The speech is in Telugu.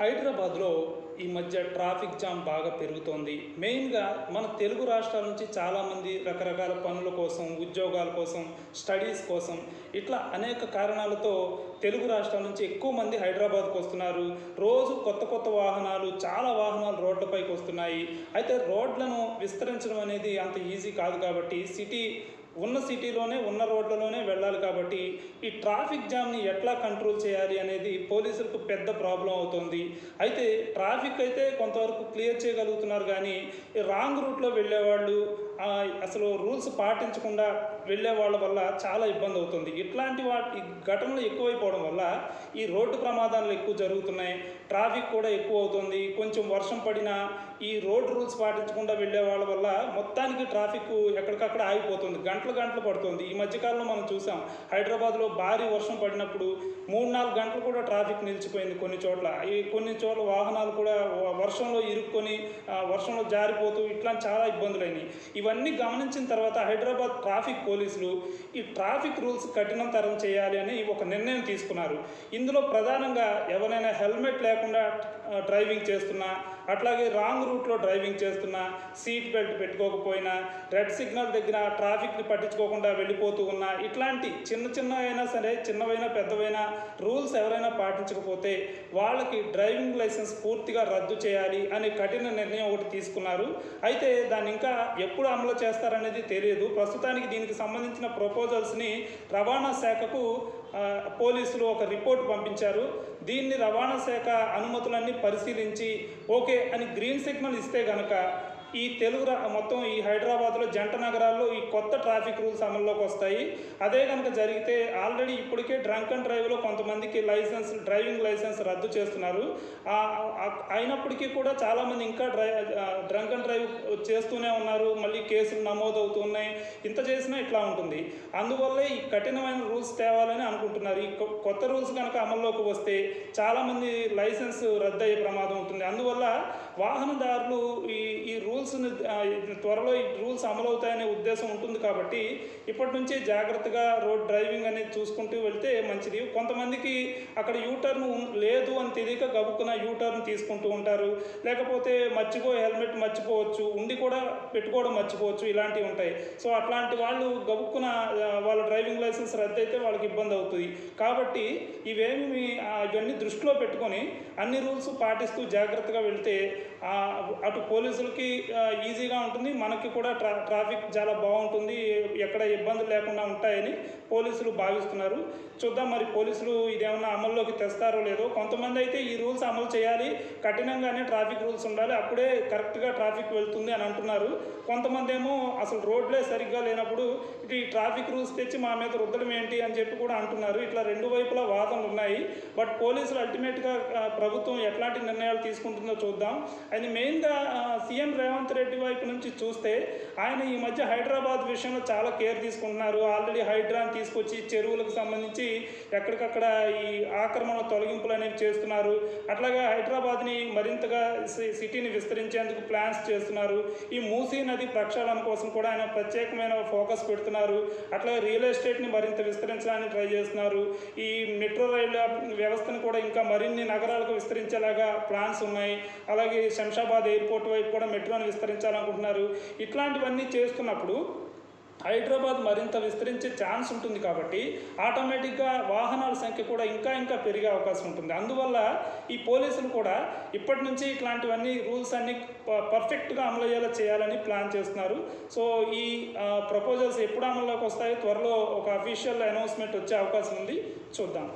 హైదరాబాద్లో ఈ మధ్య ట్రాఫిక్ జామ్ బాగా పెరుగుతోంది. మెయిన్‌గా మన తెలుగు రాష్ట్రాల నుంచి చాలామంది రకరకాల పనుల కోసం, ఉద్యోగాల కోసం, స్టడీస్ కోసం ఇట్లా అనేక కారణాలతో తెలుగు రాష్ట్రాల నుంచి ఎక్కువ మంది హైదరాబాద్‌కు వస్తున్నారు. రోజు కొత్త కొత్త వాహనాలు, చాలా వాహనాలు రోడ్లపైకి వస్తున్నాయి. అయితే రోడ్లను విస్తరించడం అనేది అంత ఈజీ కాదు కాబట్టి ఉన్న సిటీలోనే ఉన్న రోడ్లలోనే వెళ్ళాలి కాబట్టి ఈ ట్రాఫిక్ జామ్ని ఎట్లా కంట్రోల్ చేయాలి అనేది పోలీసులకు పెద్ద ప్రాబ్లం అవుతుంది. అయితే ట్రాఫిక్ అయితే కొంతవరకు క్లియర్ చేయగలుగుతున్నారు కానీ ఈ రాంగ్ రూట్లో వెళ్ళేవాళ్ళు అసలు రూల్స్ పాటించకుండా వెళ్ళే వాళ్ళ వల్ల చాలా ఇబ్బంది అవుతుంది. ఇట్లాంటి ఈ ఘటనలు ఎక్కువైపోవడం వల్ల ఈ రోడ్డు ప్రమాదాలు ఎక్కువ జరుగుతున్నాయి. ట్రాఫిక్ కూడా ఎక్కువ అవుతుంది. కొంచెం వర్షం పడినా ఈ రోడ్ రూల్స్ పాటించకుండా వెళ్ళే వాళ్ళ వల్ల మొత్తానికి ట్రాఫిక్ ఎక్కడికక్కడ ఆగిపోతుంది. గంటలు పడుతుంది. ఈ మధ్యకాలంలో మనం చూసాం హైదరాబాద్లో భారీ వర్షం పడినప్పుడు 3-4 గంటలు కూడా ట్రాఫిక్ నిలిచిపోయింది కొన్ని చోట్ల. కొన్ని చోట్ల వాహనాలు కూడా వర్షంలో ఇరుక్కొని వర్షంలో జారిపోతూ ఇట్లా చాలా ఇబ్బందులైనవి. ఇవన్నీ గమనించిన తర్వాత హైదరాబాద్ ట్రాఫిక్ పోలీసులు ఈ ట్రాఫిక్ రూల్స్ కఠినతరం చేయాలి అని ఒక నిర్ణయం తీసుకున్నారు. ఇందులో ప్రధానంగా ఎవరైనా హెల్మెట్ లేకుండా డ్రైవింగ్ చేస్తున్నా, అట్లాగే రాంగ్ రూట్లో డ్రైవింగ్ చేస్తున్నా, సీట్ బెల్ట్ పెట్టుకోకపోయినా, రెడ్ సిగ్నల్ దగ్గర ట్రాఫిక్ని పట్టించుకోకుండా వెళ్ళిపోతూ ఉన్నా, ఇట్లాంటి చిన్న అయినా సరే, చిన్నవైనా పెద్దవైనా రూల్స్ ఎవరైనా పాటించకపోతే వాళ్ళకి డ్రైవింగ్ లైసెన్స్ పూర్తిగా రద్దు చేయాలి అనే కఠిన నిర్ణయం ఒకటి తీసుకున్నారు. అయితే దాన్ని ఇంకా ఎప్పుడు అమలు చేస్తారనేది తెలియదు. ప్రస్తుతానికి దీనికి సంబంధించిన ప్రపోజల్స్ని రవాణా శాఖకు పోలీసులు ఒక రిపోర్ట్ పంపించారు. దీన్ని రవాణా శాఖ అనుమతులన్నీ పరిశీలించి ఓకే అని గ్రీన్ సిగ్నల్ ఇస్తే గనక ఈ మొత్తం ఈ హైదరాబాద్లో జంట నగరాల్లో ఈ కొత్త ట్రాఫిక్ రూల్స్ అమల్లోకి వస్తాయి. అదే కనుక జరిగితే ఆల్రెడీ ఇప్పటికే డ్రంక్ అండ్ డ్రైవ్లో కొంతమందికి డ్రైవింగ్ లైసెన్స్ రద్దు చేస్తున్నారు. అయినప్పటికీ కూడా చాలామంది ఇంకా డ్రంక్ అండ్ డ్రైవ్ చేస్తూనే ఉన్నారు. మళ్ళీ కేసులు నమోదవుతున్నాయి. ఇంత చేసినా ఇట్లా ఉంటుంది. అందువల్లే ఈ కఠినమైన రూల్స్ తేవాలని అనుకుంటున్నారు. ఈ కొత్త రూల్స్ కనుక అమల్లోకి వస్తే చాలామంది లైసెన్స్ రద్దు అయ్యే ప్రమాదం ఉంటుంది. అందువల్ల వాహనదారులు ఈ రూల్స్ని త్వరలో ఈ రూల్స్ అమలవుతాయనే ఉద్దేశం ఉంటుంది కాబట్టి ఇప్పటి నుంచి జాగ్రత్తగా రోడ్ డ్రైవింగ్ అనేది చూసుకుంటూ వెళ్తే మంచిది. కొంతమందికి అక్కడ యూటర్న్ లేదు అని తెలియక గబుక్కున యూటర్న్ తీసుకుంటూ ఉంటారు. లేకపోతే హెల్మెట్ మర్చిపోవచ్చు, ఉండి కూడా పెట్టుకోవడం మర్చిపోవచ్చు, ఇలాంటివి ఉంటాయి. సో అట్లాంటి వాళ్ళు గబుక్కున వాళ్ళ డ్రైవింగ్ లైసెన్స్ రద్దు అయితే వాళ్ళకి ఇబ్బంది అవుతుంది. కాబట్టి ఇవన్నీ దృష్టిలో పెట్టుకొని అన్ని రూల్స్ పాటిస్తూ జాగ్రత్తగా వెళ్తే అటు పోలీసులకి ఈజీగా ఉంటుంది, మనకి కూడా ట్రాఫిక్ చాలా బాగుంటుంది, ఎక్కడ ఇబ్బందులు లేకుండా ఉంటాయని పోలీసులు భావిస్తున్నారు. చూద్దాం మరి పోలీసులు ఇదేమన్నా అమల్లోకి తెస్తారో లేదో. కొంతమంది అయితే ఈ రూల్స్ అమలు చేయాలి, కఠినంగానే ట్రాఫిక్ రూల్స్ ఉండాలి, అప్పుడే కరెక్ట్గా ట్రాఫిక్ వెళ్తుంది అని అంటున్నారు. కొంతమంది ఏమో అసలు రోడ్లే సరిగ్గా లేనప్పుడు ఈ ట్రాఫిక్ రూల్స్ తెచ్చి మా మీద రుద్దడం ఏంటి అని చెప్పి కూడా అంటున్నారు. ఇట్లా రెండు వైపులా వాదనలు ఉన్నాయి. బట్ పోలీసులు అల్టిమేట్గా ప్రభుత్వం ఎట్లాంటి నిర్ణయాలు తీసుకుంటుందో చూద్దాం. అది మెయిన్గా సీఎం రేవంత్ రెడ్డి వైపు నుంచి చూస్తే ఆయన ఈ మధ్య హైదరాబాద్ విషయంలో చాలా కేర్ తీసుకుంటున్నారు. ఆల్రెడీ హైడ్రాని తీసుకొచ్చి చెరువులకు సంబంధించి ఎక్కడికక్కడ ఈ ఆక్రమణ తొలగింపులు అనేవి చేస్తున్నారు. అట్లాగే హైదరాబాద్ని మరింతగా సిటీని విస్తరించేందుకు ప్లాన్స్ చేస్తున్నారు. ఈ మూసీ నది ప్రక్షాళన కోసం కూడా ఆయన ప్రత్యేకమైన ఫోకస్ పెడుతున్నారు. అట్లాగే రియల్ ఎస్టేట్ని మరింత విస్తరించడానికి ట్రై చేస్తున్నారు. ఈ మెట్రో రైళ్ల వ్యవస్థను కూడా ఇంకా మరిన్ని నగరాలకు విస్తరించేలాగా ప్లాన్స్ ఉన్నాయి. అలాగే శంషాబాద్ ఎయిర్పోర్ట్ వైపు కూడా మెట్రోని విస్తరించాలనుకుంటున్నారు. ఇట్లాంటివన్నీ చేస్తున్నప్పుడు హైదరాబాద్ మరింత విస్తరించే ఛాన్స్ ఉంటుంది కాబట్టి ఆటోమేటిక్గా వాహనాల సంఖ్య కూడా ఇంకా పెరిగే అవకాశం ఉంటుంది. అందువల్ల ఈ పోలీసులు కూడా ఇప్పటి నుంచి ఇట్లాంటివన్నీ రూల్స్ అన్నీ పర్ఫెక్ట్గా అమలయ్యేలా చేయాలని ప్లాన్ చేస్తున్నారు. సో ఈ ప్రపోజల్స్ ఎప్పుడు అమల్లోకి వస్తాయో త్వరలో ఒక అఫీషియల్ అనౌన్స్మెంట్ వచ్చే అవకాశం ఉంది. చూద్దాం.